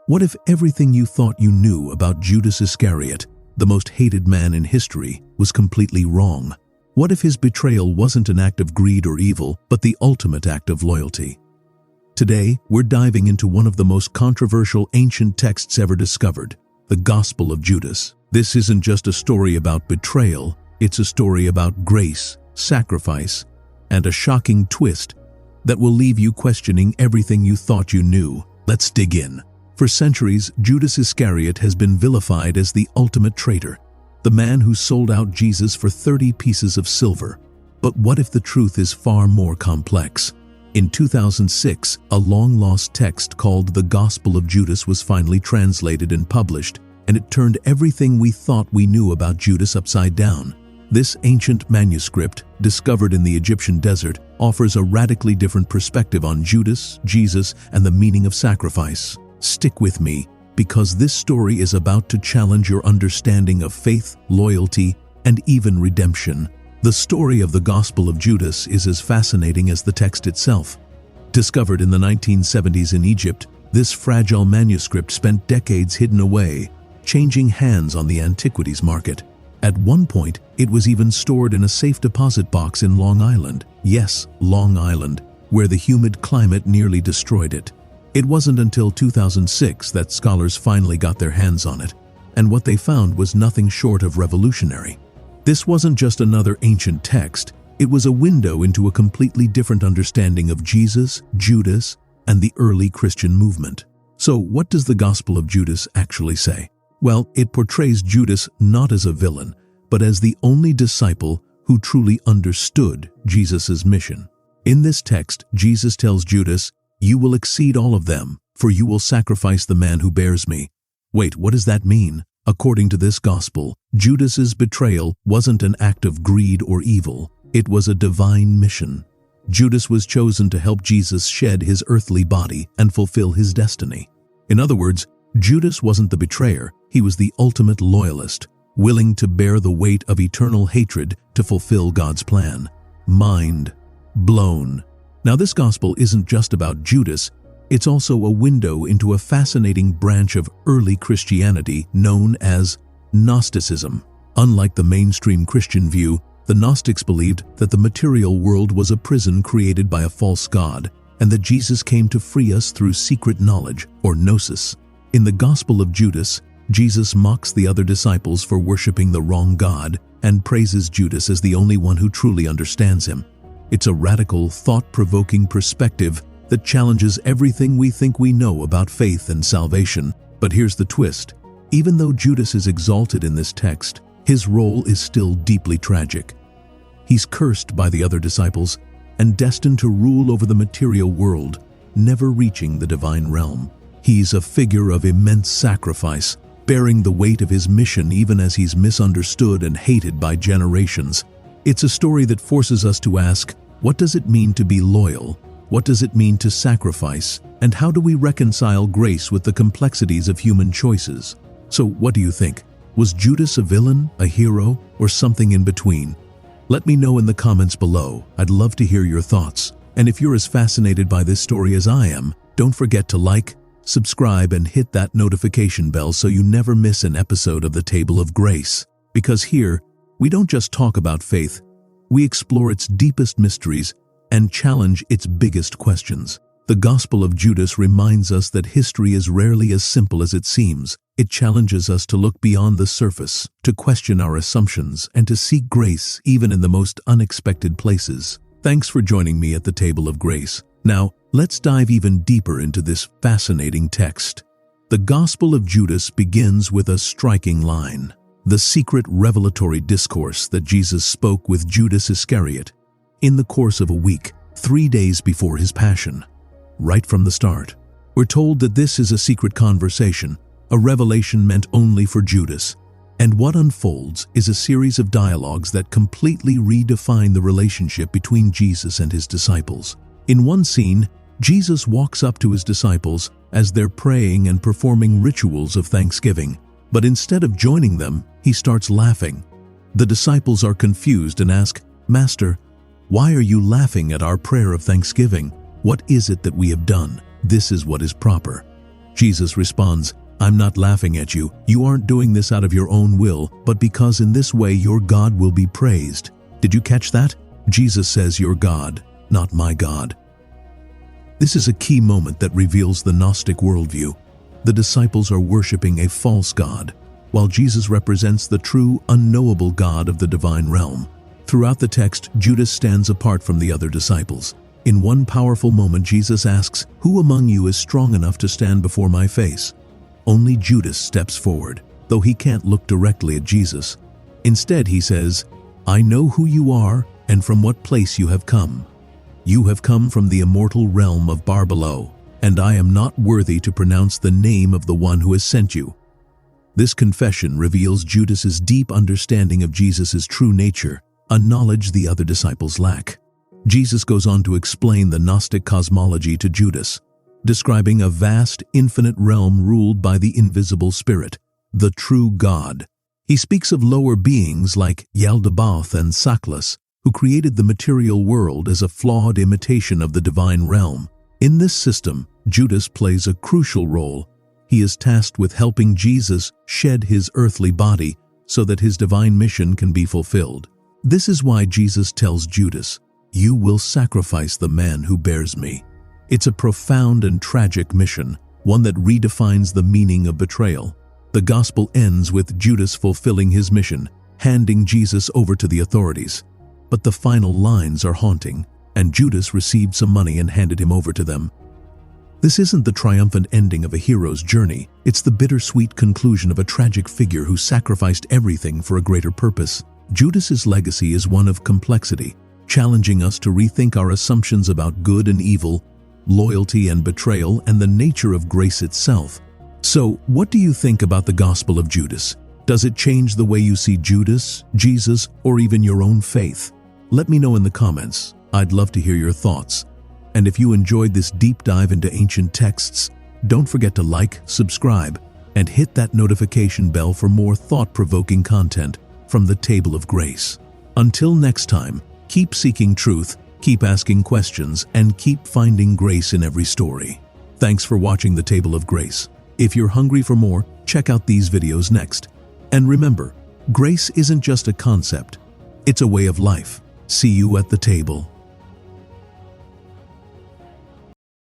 What if everything you thought you knew about Judas Iscariot, the most hated man in history, was completely wrong? What if his betrayal wasn't an act of greed or evil, but the ultimate act of loyalty? Today, we're diving into one of the most controversial ancient texts ever discovered, the Gospel of Judas. This isn't just a story about betrayal, it's a story about grace, sacrifice, and a shocking twist that will leave you questioning everything you thought you knew. Let's dig in. For centuries, Judas Iscariot has been vilified as the ultimate traitor, the man who sold out Jesus for 30 pieces of silver. But what if the truth is far more complex? In 2006, a long-lost text called the Gospel of Judas was finally translated and published, and it turned everything we thought we knew about Judas upside down. This ancient manuscript, discovered in the Egyptian desert, offers a radically different perspective on Judas, Jesus, and the meaning of sacrifice. Stick with me, because this story is about to challenge your understanding of faith, loyalty, and even redemption. The story of the Gospel of Judas is as fascinating as the text itself. Discovered in the 1970s in Egypt, this fragile manuscript spent decades hidden away, changing hands on the antiquities market. At one point, it was even stored in a safe deposit box in Long Island. Yes, Long Island, where the humid climate nearly destroyed it. It wasn't until 2006 that scholars finally got their hands on it, and what they found was nothing short of revolutionary. This wasn't just another ancient text, it was a window into a completely different understanding of Jesus, Judas, and the early Christian movement. So what does the Gospel of Judas actually say? Well, it portrays Judas not as a villain, but as the only disciple who truly understood Jesus' mission. In this text, Jesus tells Judas, "You will exceed all of them, for you will sacrifice the man who bears me." Wait, what does that mean? According to this gospel, Judas's betrayal wasn't an act of greed or evil. It was a divine mission. Judas was chosen to help Jesus shed his earthly body and fulfill his destiny. In other words, Judas wasn't the betrayer, he was the ultimate loyalist, willing to bear the weight of eternal hatred to fulfill God's plan. Mind blown. Now, this gospel isn't just about Judas, it's also a window into a fascinating branch of early Christianity known as Gnosticism. Unlike the mainstream Christian view, the Gnostics believed that the material world was a prison created by a false god, and that Jesus came to free us through secret knowledge, or gnosis. In the Gospel of Judas, Jesus mocks the other disciples for worshiping the wrong God and praises Judas as the only one who truly understands him. It's a radical, thought-provoking perspective that challenges everything we think we know about faith and salvation. But here's the twist. Even though Judas is exalted in this text, his role is still deeply tragic. He's cursed by the other disciples and destined to rule over the material world, never reaching the divine realm. He's a figure of immense sacrifice, bearing the weight of his mission even as he's misunderstood and hated by generations. It's a story that forces us to ask, what does it mean to be loyal? What does it mean to sacrifice? And how do we reconcile grace with the complexities of human choices? So what do you think? Was Judas a villain, a hero, or something in between? Let me know in the comments below. I'd love to hear your thoughts. And if you're as fascinated by this story as I am, don't forget to like, subscribe, and hit that notification bell so you never miss an episode of the Table of Grace. Because here, we don't just talk about faith, we explore its deepest mysteries and challenge its biggest questions. The Gospel of Judas reminds us that history is rarely as simple as it seems. It challenges us to look beyond the surface, to question our assumptions, and to seek grace even in the most unexpected places. Thanks for joining me at the Table of Grace. Now, let's dive even deeper into this fascinating text. The Gospel of Judas begins with a striking line, the secret revelatory discourse that Jesus spoke with Judas Iscariot in the course of a week, 3 days before his passion. Right from the start, we're told that this is a secret conversation, a revelation meant only for Judas. And what unfolds is a series of dialogues that completely redefine the relationship between Jesus and his disciples. In one scene, Jesus walks up to his disciples as they're praying and performing rituals of thanksgiving. But instead of joining them, he starts laughing. The disciples are confused and ask, "Master, why are you laughing at our prayer of thanksgiving? What is it that we have done? This is what is proper." Jesus responds, "I'm not laughing at you. You aren't doing this out of your own will, but because in this way your God will be praised." Did you catch that? Jesus says, "Your God, not my God." This is a key moment that reveals the Gnostic worldview. The disciples are worshiping a false God, while Jesus represents the true, unknowable God of the divine realm. Throughout the text, Judas stands apart from the other disciples. In one powerful moment, Jesus asks, "Who among you is strong enough to stand before my face?" Only Judas steps forward, though he can't look directly at Jesus. Instead, he says, "I know who you are and from what place you have come. You have come from the immortal realm of Barbelo, and I am not worthy to pronounce the name of the one who has sent you." This confession reveals Judas's deep understanding of Jesus' true nature, a knowledge the other disciples lack. Jesus goes on to explain the Gnostic cosmology to Judas, describing a vast, infinite realm ruled by the invisible spirit, the true God. He speaks of lower beings like Yaldabaoth and Saklas, who created the material world as a flawed imitation of the divine realm. In this system, Judas plays a crucial role. He is tasked with helping Jesus shed his earthly body so that his divine mission can be fulfilled. This is why Jesus tells Judas, "You will sacrifice the man who bears me." It's a profound and tragic mission, one that redefines the meaning of betrayal. The gospel ends with Judas fulfilling his mission, handing Jesus over to the authorities. But the final lines are haunting, and Judas received some money and handed him over to them. This isn't the triumphant ending of a hero's journey, it's the bittersweet conclusion of a tragic figure who sacrificed everything for a greater purpose. Judas's legacy is one of complexity, challenging us to rethink our assumptions about good and evil, loyalty and betrayal, and the nature of grace itself. So, what do you think about the Gospel of Judas? Does it change the way you see Judas, Jesus, or even your own faith? Let me know in the comments. I'd love to hear your thoughts. And if you enjoyed this deep dive into ancient texts, don't forget to like, subscribe, and hit that notification bell for more thought-provoking content from the Table of Grace. Until next time, keep seeking truth, keep asking questions, and keep finding grace in every story. Thanks for watching the Table of Grace. If you're hungry for more, check out these videos next. And remember, grace isn't just a concept, it's a way of life. See you at the table.